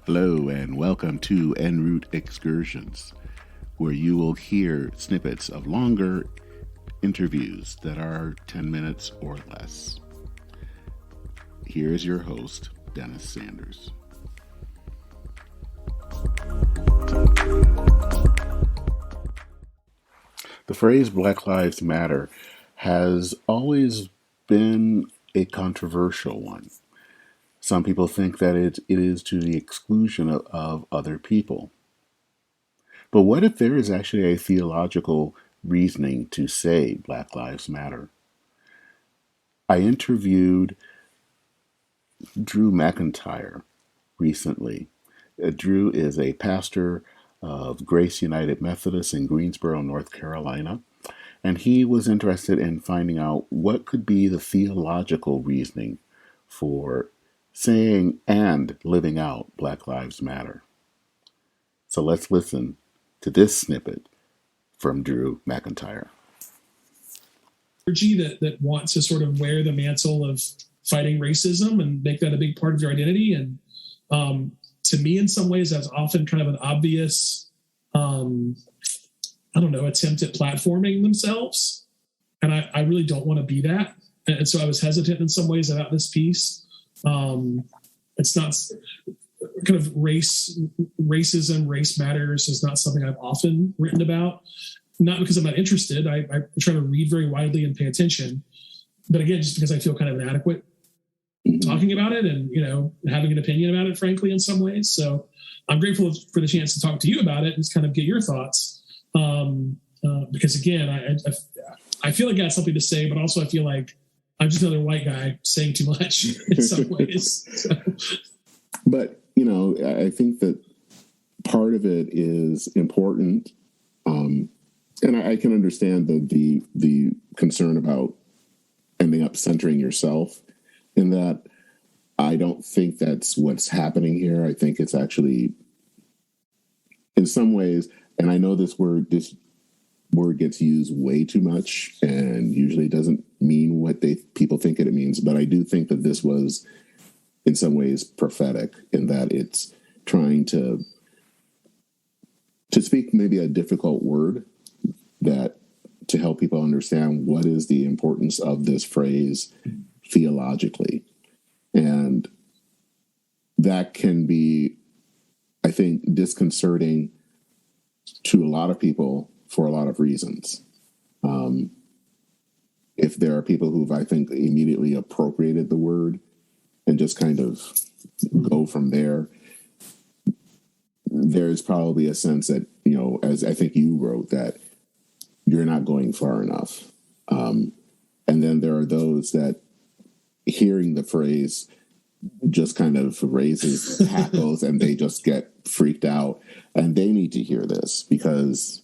Hello and welcome to EnRoute Excursions, where you will hear snippets of longer interviews that are 10 minutes or less. Here is your host, Dennis Sanders. The phrase Black Lives Matter has always been a controversial one. Some people think that it is to the exclusion of other people. But what if there is actually a theological reasoning to say Black Lives Matter? I interviewed Drew McIntryre recently. Drew is a pastor of Grace United Methodist in Greensboro, North Carolina, and he was interested in finding out what could be the theological reasoning for saying and living out Black Lives Matter. So let's listen to this snippet from Drew McIntryre. That want to sort of wear the mantle of fighting racism and make that a big part of your identity. And to me, in some ways, that's often kind of an obvious, attempt at platforming themselves. And I really don't want to be that. And so I was hesitant in some ways about this piece. It's not kind of racism, race matters is not something I've often written about. Not because I'm not interested. I try to read very widely and pay attention. But again, just because I feel kind of inadequate talking about it and, having an opinion about it, frankly, in some ways. So I'm grateful for the chance to talk to you about it and just kind of get your thoughts. Because again, I feel like I got something to say, but also I feel like I'm just another white guy saying too much in some ways. But, I think that part of it is important. And I can understand the concern about ending up centering yourself in that. I don't think that's what's happening here. I think it's actually, in some ways, and I know this word gets used way too much and usually doesn't mean what people think it means. But I do think that this was, in some ways, prophetic in that it's trying to speak maybe a difficult word that to help people understand what is the importance of this phrase theologically. And that can be, I think, disconcerting to a lot of people for a lot of reasons. If there are people who've, I think, immediately appropriated the word and just kind of go from there, there's probably a sense that, as I think you wrote, that you're not going far enough. And then there are those that hearing the phrase just kind of raises hackles and they just get freaked out. And they need to hear this because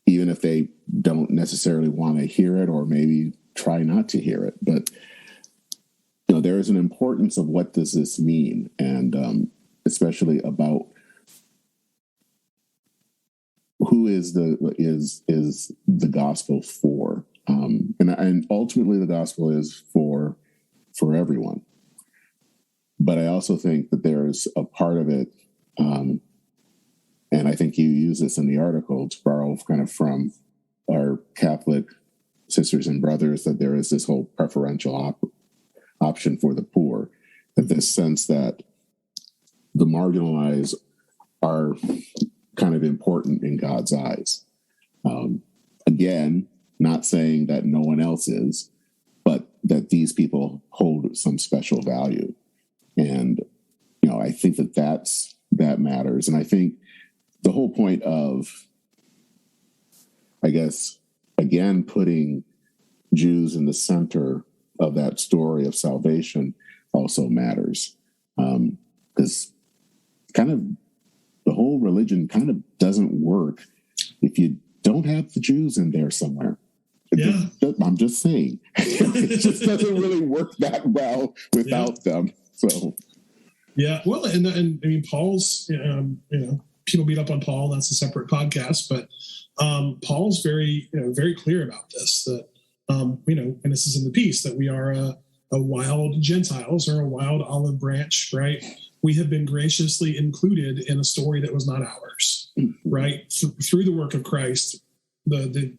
even if they don't necessarily want to hear it or maybe try not to hear it, but there is an importance of what does this mean, and especially about who is the gospel for, and ultimately the gospel is for everyone. But I also think that there's a part of it, and I think you use this in the article to borrow kind of from our Catholic sisters and brothers, that there is this whole preferential option for the poor, that this sense that the marginalized are kind of important in God's eyes. Again, not saying that no one else is, but that these people hold some special value. And, I think that matters. And I think the whole point of, I guess, again, putting Jews in the center of that story of salvation also matters. Because kind of the whole religion kind of doesn't work if you don't have the Jews in there somewhere. Yeah. I'm just saying. It just doesn't really work that well without them. So, yeah. Well, and I mean, Paul's, people beat up on Paul. That's a separate podcast, but Paul's very clear about this, that, and this is in the piece, that we are a wild Gentiles or a wild olive branch, right? we have been graciously included in a story that was not ours, right? Through the work of Christ, the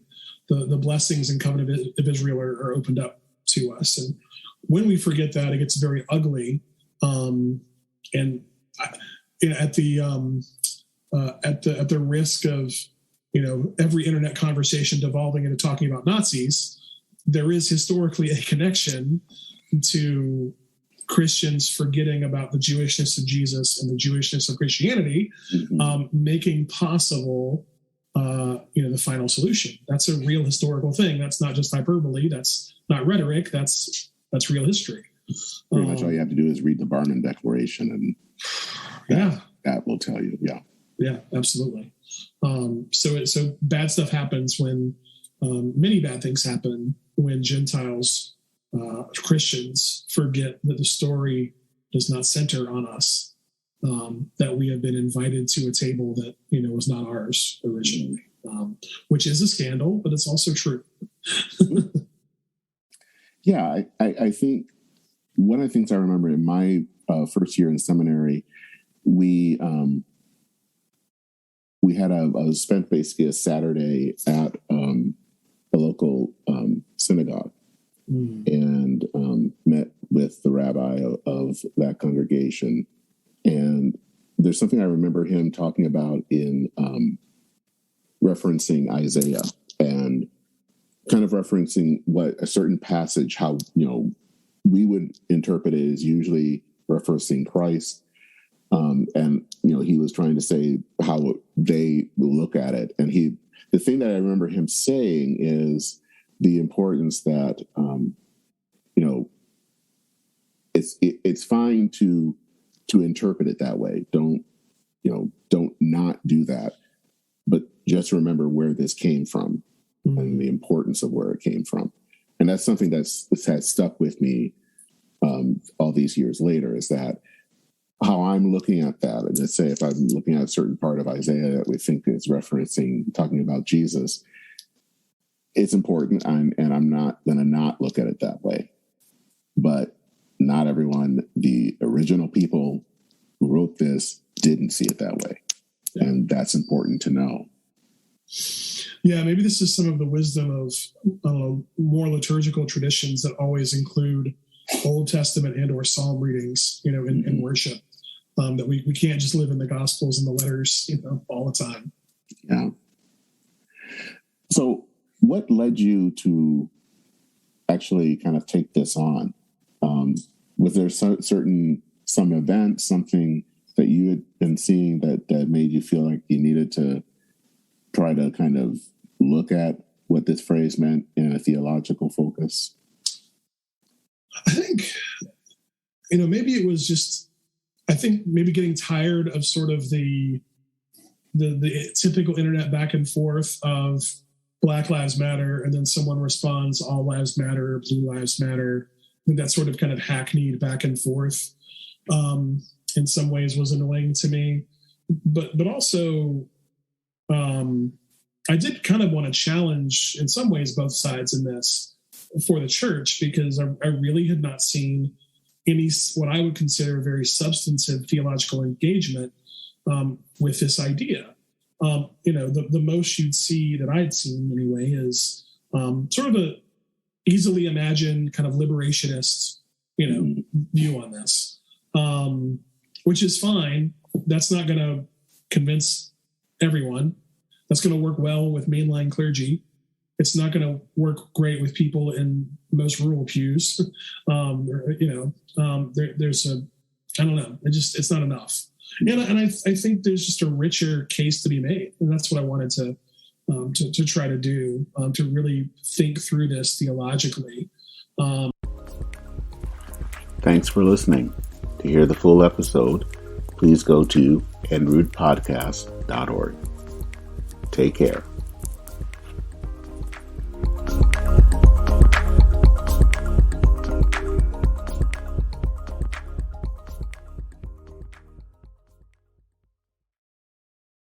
blessings and covenant of Israel are opened up to us. And when we forget that, it gets very ugly. And at the risk of, every internet conversation devolving into talking about Nazis, there is historically a connection to Christians forgetting about the Jewishness of Jesus and the Jewishness of Christianity, making possible, the final solution. That's a real historical thing. That's not just hyperbole. That's not rhetoric. That's real history. Pretty much all you have to do is read the Barmen Declaration, and that will tell you. Yeah, absolutely. So bad stuff happens when many bad things happen when Gentiles, Christians, forget that the story does not center on us, that we have been invited to a table that was not ours originally, which is a scandal, but it's also true. Yeah, I think one of the things I remember in my first year in seminary, we had I spent basically a Saturday at a local synagogue and met with the rabbi of that congregation. And there's something I remember him talking about in referencing Isaiah and kind of referencing what a certain passage, how, we would interpret it as usually referencing Christ. And, he was trying to say how they will look at it. And the thing that I remember him saying is the importance that, it's fine to interpret it that way. Don't not do that, but just remember where this came from and the importance of where it came from. And that's something that's has stuck with me all these years later, is that how I'm looking at that. And let's say if I'm looking at a certain part of Isaiah that we think is talking about Jesus, it's important, and I'm not going to not look at it that way. But not everyone, the original people who wrote this, didn't see it that way. Yeah. And that's important to know. Yeah, maybe this is some of the wisdom of more liturgical traditions that always include Old Testament and or Psalm readings, in worship. That we can't just live in the Gospels and the letters, all the time. Yeah. So what led you to actually kind of take this on? Was there some event, something that you had been seeing that made you feel like you needed to try to kind of look at what this phrase meant in a theological focus? I think, maybe it was just, maybe getting tired of sort of the typical internet back and forth of Black Lives Matter, and then someone responds, All Lives Matter, Blue Lives Matter. I think that sort of kind of hackneyed back and forth in some ways was annoying to me. But also, I did kind of want to challenge, in some ways, both sides in this for the church, because I really had not seen any what I would consider very substantive theological engagement with this idea. The most you'd see that I'd seen anyway is sort of a easily imagined kind of liberationist, view on this, which is fine. That's not going to convince everyone. That's going to work well with mainline clergy. It's not going to work great with people in most rural pews. There's I don't know. It's not enough. And I think there's just a richer case to be made. And that's what I wanted to try to do, to really think through this theologically. Thanks for listening. To hear the full episode, please go to EnRoutePodcast.org. Take care.